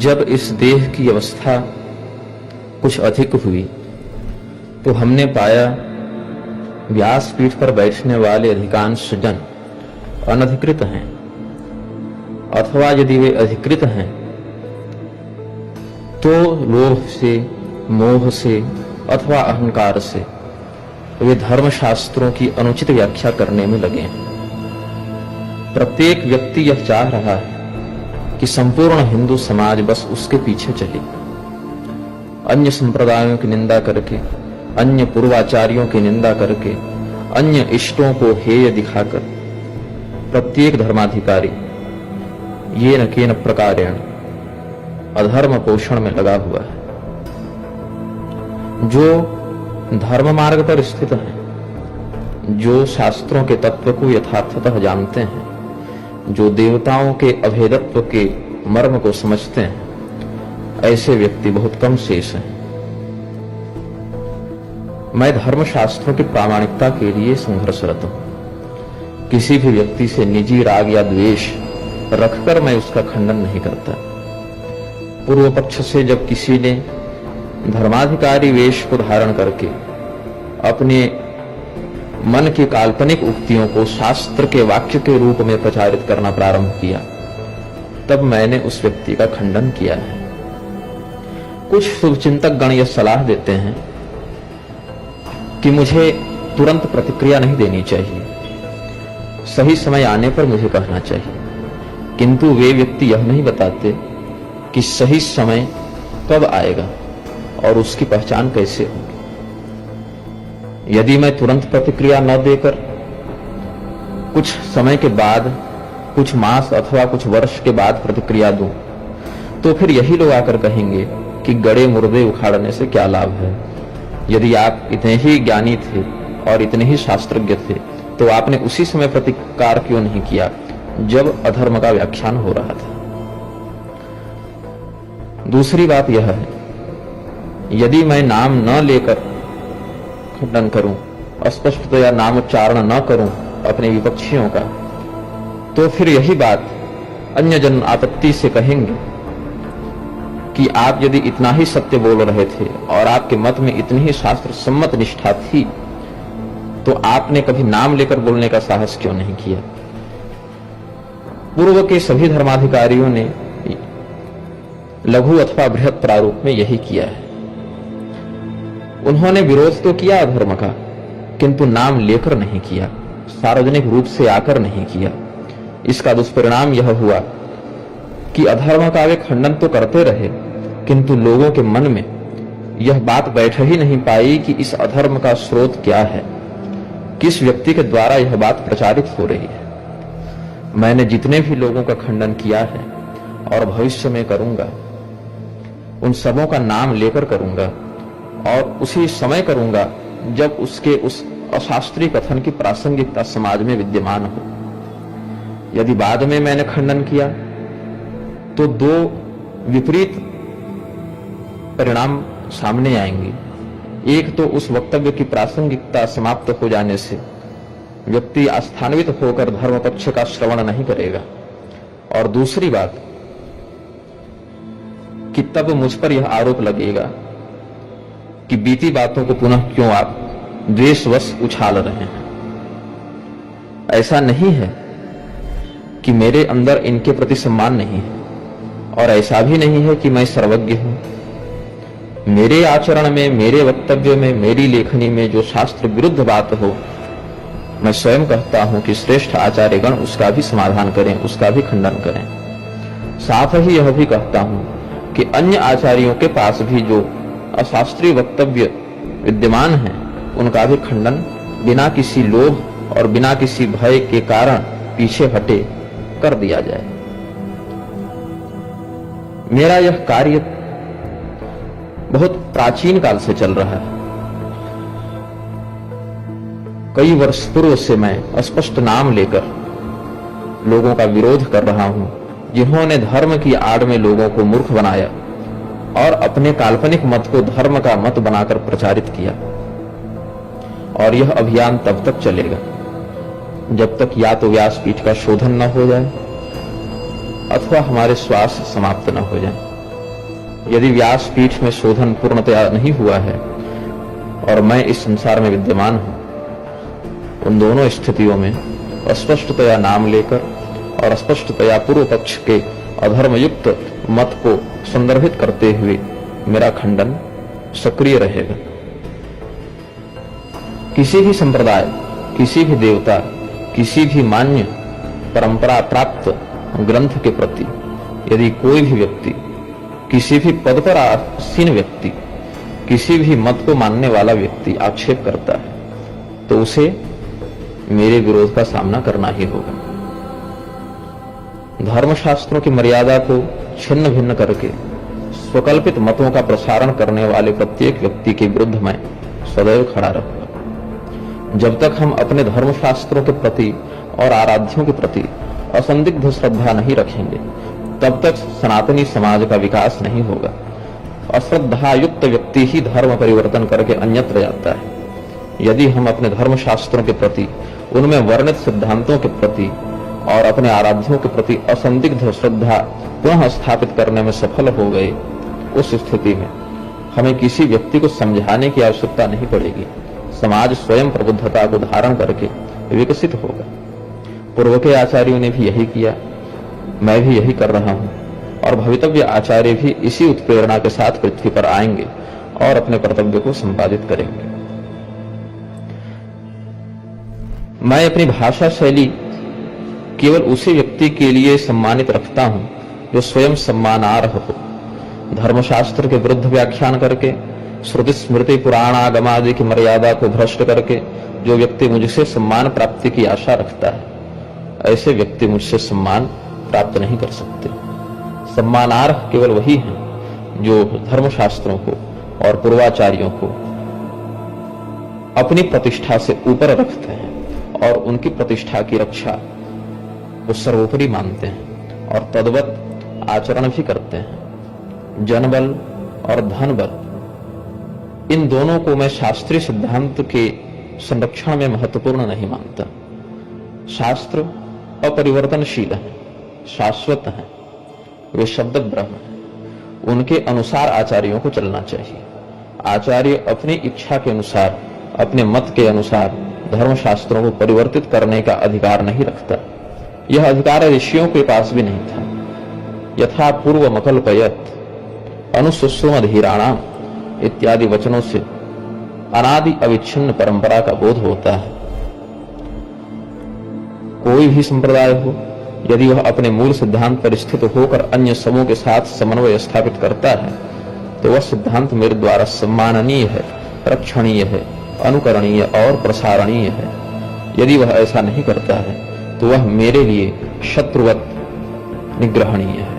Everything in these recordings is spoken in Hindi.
जब इस देह की अवस्था कुछ अधिक हुई तो हमने पाया व्यासपीठ पर बैठने वाले अधिकांश जन अनधिकृत हैं, अथवा यदि वे अधिकृत हैं तो लोभ से, मोह से अथवा अहंकार से वे धर्मशास्त्रों की अनुचित व्याख्या करने में लगे हैं। प्रत्येक व्यक्ति यह चाह रहा है कि संपूर्ण हिंदू समाज बस उसके पीछे चले, अन्य संप्रदायों की निंदा करके, अन्य पूर्वाचार्यों की निंदा करके, अन्य इष्टों को हेय दिखाकर प्रत्येक धर्माधिकारी ये न केन प्रकारेण अधर्म पोषण में लगा हुआ है। जो धर्म मार्ग पर स्थित हैं, जो शास्त्रों के तत्व को यथार्थतः जानते हैं, जो देवताओं के अभेदत्व के मर्म को समझते हैं, ऐसे व्यक्ति बहुत कम शेष हैं। मैं धर्मशास्त्रों की प्रामाणिकता के लिए संघर्षरत हूं। किसी भी व्यक्ति से निजी राग या द्वेष रखकर मैं उसका खंडन नहीं करता। पूर्व पक्ष से जब किसी ने धर्माधिकारी वेश को धारण करके अपने मन की काल्पनिक उक्तियों को शास्त्र के वाक्य के रूप में प्रचारित करना प्रारंभ किया, तब मैंने उस व्यक्ति का खंडन किया है। कुछ शुभचिंतक गण यह सलाह देते हैं कि मुझे तुरंत प्रतिक्रिया नहीं देनी चाहिए, सही समय आने पर मुझे कहना चाहिए, किंतु वे व्यक्ति यह नहीं बताते कि सही समय कब आएगा और उसकी पहचान कैसे होगी। यदि मैं तुरंत प्रतिक्रिया न देकर कुछ समय के बाद, कुछ मास अथवा कुछ वर्ष के बाद प्रतिक्रिया दूं, तो फिर यही लोग आकर कहेंगे कि गड़े मुर्दे उखाड़ने से क्या लाभ है। यदि आप इतने ही ज्ञानी थे और इतने ही शास्त्रज्ञ थे तो आपने उसी समय प्रतिकार क्यों नहीं किया जब अधर्म का व्याख्यान हो रहा था। दूसरी बात यह है, यदि मैं नाम न लेकर खंडन करूं, अस्पष्टतया नामोच्चारण न करूं अपने विपक्षियों का, तो फिर यही बात अन्य जन आपत्ति से कहेंगे कि आप यदि इतना ही सत्य बोल रहे थे और आपके मत में इतनी ही शास्त्र सम्मत निष्ठा थी तो आपने कभी नाम लेकर बोलने का साहस क्यों नहीं किया। पूर्व के सभी धर्माधिकारियों ने लघु अथवा बृहत प्रारूप में यही किया है। उन्होंने विरोध तो किया अधर्म का, किंतु नाम लेकर नहीं किया, सार्वजनिक रूप से आकर नहीं किया। इसका दुष्परिणाम यह हुआ कि अधर्म का वे खंडन तो करते रहे, किंतु लोगों के मन में यह बात बैठ ही नहीं पाई कि इस अधर्म का स्रोत क्या है, किस व्यक्ति के द्वारा यह बात प्रचारित हो रही है। मैंने जितने भी लोगों का खंडन किया है और भविष्य में करूंगा, उन सबों का नाम लेकर करूंगा और उसी समय करूंगा जब उसके उस अशास्त्रीय कथन की प्रासंगिकता समाज में विद्यमान हो। यदि बाद में मैंने खंडन किया तो दो विपरीत परिणाम सामने आएंगे। एक तो उस वक्तव्य की प्रासंगिकता समाप्त हो जाने से व्यक्ति आस्थान्वित होकर धर्म पक्ष का श्रवण नहीं करेगा, और दूसरी बात कि तब मुझ पर यह आरोप लगेगा कि बीती बातों को पुनः क्यों आप द्वेषवश उछाल रहे हैं। ऐसा नहीं है कि मेरे अंदर इनके प्रति सम्मान नहीं है, और ऐसा भी नहीं है कि मैं सर्वज्ञ हूं। मेरे आचरण में, मेरे वक्तव्य में, मेरी लेखनी में जो शास्त्र विरुद्ध बात हो, मैं स्वयं कहता हूं कि श्रेष्ठ आचार्यगण उसका भी समाधान करें, उसका भी खंडन करें। साथ ही यह भी कहता हूं कि अन्य आचार्यों के पास भी जो अशास्त्रीय वक्तव्य विद्यमान है उनका भी खंडन बिना किसी लोभ और बिना किसी भय के कारण पीछे हटे कर दिया जाए। मेरा यह कार्य बहुत प्राचीन काल से चल रहा है। कई वर्ष पूर्व से मैं स्पष्ट नाम लेकर लोगों का विरोध कर रहा हूं, जिन्होंने धर्म की आड़ में लोगों को मूर्ख बनाया और अपने काल्पनिक मत को धर्म का मत बनाकर प्रचारित किया। और यह अभियान तब तक चलेगा जब तक या तो व्यासपीठ का शोधन न हो जाए अथवा हमारे श्वास समाप्त न हो जाए। यदि व्यासपीठ में शोधन पूर्णतया नहीं हुआ है और मैं इस संसार में विद्यमान हूं, उन दोनों स्थितियों में अस्पष्टतया नाम लेकर और अस्पष्टतया पूर्व पक्ष के अधर्मयुक्त मत को संदर्भित करते हुए मेरा खंडन सक्रिय रहेगा। किसी भी संप्रदाय, किसी भी देवता, किसी भी मान्य परंपरा प्राप्त ग्रंथ के प्रति यदि कोई भी व्यक्ति, किसी भी पद पर आसीन व्यक्ति, किसी भी मत को मानने वाला व्यक्ति आक्षेप करता है, तो उसे मेरे विरोध का सामना करना ही होगा। धर्मशास्त्रों की मर्यादा को छिन्न भिन्न करके स्वकल्पित मतों का प्रसारण करने वाले प्रत्येक व्यक्ति के विरुद्ध मैं सदैव खड़ा रहूंगा। जब तक हम अपने धर्मशास्त्रों के प्रति और आराध्यों के प्रति असंदिग्ध श्रद्धा नहीं रखेंगे, तब तक सनातनी समाज का विकास नहीं होगा। अश्रद्धा युक्त व्यक्ति ही धर्म परिवर्तन करके अन्यत्र जाता है। यदि हम अपने धर्मशास्त्रों के प्रति, उनमें वर्णित सिद्धांतों के प्रति और अपने आराध्यों के प्रति असंदिग्ध श्रद्धा पुनः स्थापित करने में सफल हो गए, उस स्थिति में हमें किसी व्यक्ति को समझाने की आवश्यकता नहीं पड़ेगी। समाज स्वयं प्रबुद्धता को धारण करके विकसित होगा। पूर्व के आचार्यों ने भी यही किया, मैं भी यही कर रहा हूं, और भवितव्य आचार्य भी इसी उत्प्रेरणा के साथ पृथ्वी पर आएंगे और अपने कर्तव्य को संपादित करेंगे। मैं अपनी भाषा शैली केवल उसी व्यक्ति के लिए सम्मानित रखता हूं जो स्वयं सम्मानार्ह हो। धर्मशास्त्र के विरुद्ध व्याख्यान करके, श्रुति स्मृति पुराण आगम आदि की मर्यादा को भ्रष्ट करके जो व्यक्ति मुझसे सम्मान प्राप्ति की आशा रखता है, ऐसे व्यक्ति मुझसे सम्मान प्राप्त नहीं कर सकते। सम्मानार्ह केवल वही हैं जो धर्मशास्त्रों को और पूर्वाचार्यों को अपनी प्रतिष्ठा से ऊपर रखते हैं और उनकी प्रतिष्ठा की रक्षा वो सर्वोपरि मानते हैं और तद्वत आचरण भी करते हैं। जनबल और धनबल, इन दोनों को मैं शास्त्रीय सिद्धांत के संरक्षण में महत्वपूर्ण नहीं मानता। शास्त्र अपरिवर्तनशील है, शाश्वत है, वे शब्द ब्रह्म है। उनके अनुसार आचार्यों को चलना चाहिए। आचार्य अपनी इच्छा के अनुसार, अपने मत के अनुसार धर्मशास्त्रों को परिवर्तित करने का अधिकार नहीं रखता। यह अधिकार ऋषियों के पास भी नहीं था। यथा पूर्व मकल्पयत अनुसुषुम धीराणाम इत्यादि वचनों से अनादि अविच्छिन्न परंपरा का बोध होता है। कोई भी संप्रदाय हो, यदि वह अपने मूल सिद्धांत पर स्थित होकर अन्य समूह के साथ समन्वय स्थापित करता है, तो वह सिद्धांत मेरे द्वारा सम्माननीय है, रक्षणीय है, अनुकरणीय और प्रसारणीय है। यदि वह ऐसा नहीं करता है तो वह मेरे लिए शत्रुवत निग्रहणीय है।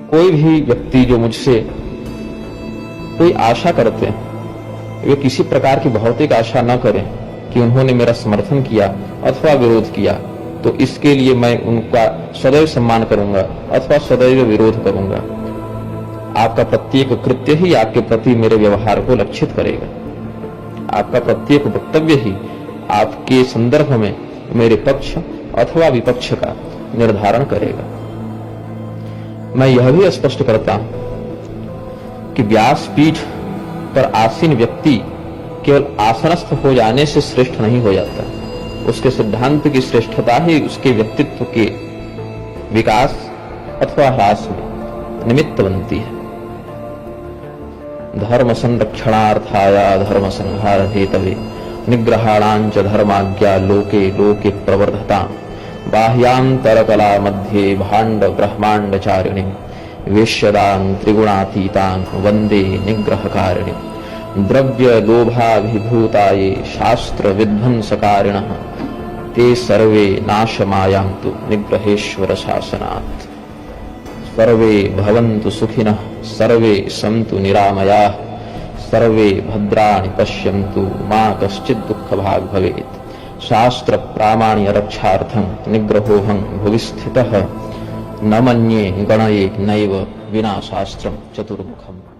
कोई भी व्यक्ति जो मुझसे कोई आशा करते हैं, वे किसी प्रकार की भौतिक आशा न करें कि उन्होंने मेरा समर्थन किया अथवा विरोध किया, तो इसके लिए मैं उनका सदैव सम्मान करूंगा अथवा सदैव विरोध करूंगा। आपका प्रत्येक कृत्य ही आपके प्रति मेरे व्यवहार को लक्षित करेगा। आपका प्रत्येक वक्तव्य ही आपके संदर्भ में मेरे पक्ष अथवा विपक्ष का निर्धारण करेगा। मैं यह भी स्पष्ट करता हूं कि व्यासपीठ पर आसीन व्यक्ति केवल आसनस्थ हो जाने से श्रेष्ठ नहीं हो जाता। उसके सिद्धांत की श्रेष्ठता ही उसके व्यक्तित्व के विकास अथवा ह्रास में निमित्त बनती है। धर्म संरक्षणार्थाय धर्म संहार हेतवे निग्रहाणांच धर्माज्ञा लोके लोके प्रवर्धता बाह्यांतर कला मध्ये भांड ब्रह्मांड चारिणी वेश्यदान त्रिगुणातीतान वंदे निग्रहकारिणी द्रव्य लोभाभिभूताये शास्त्र विध्वंसकारिणः ते सर्वे नाशमायांतु निग्रहेश्वर शासनात्। सर्वे भवन्तु सुखिनः, सर्वे सन्तु निरामयाः, सर्वे भद्राणि पश्यन्तु, मा कश्चित् दुःखभाग् भवेत्। शास्त्र प्रामाण्य रक्षार्थं निग्रहोऽहं भुवि स्थितः, न मन्ये गणये नैव विना शास्त्रं चतुर्मुखम्।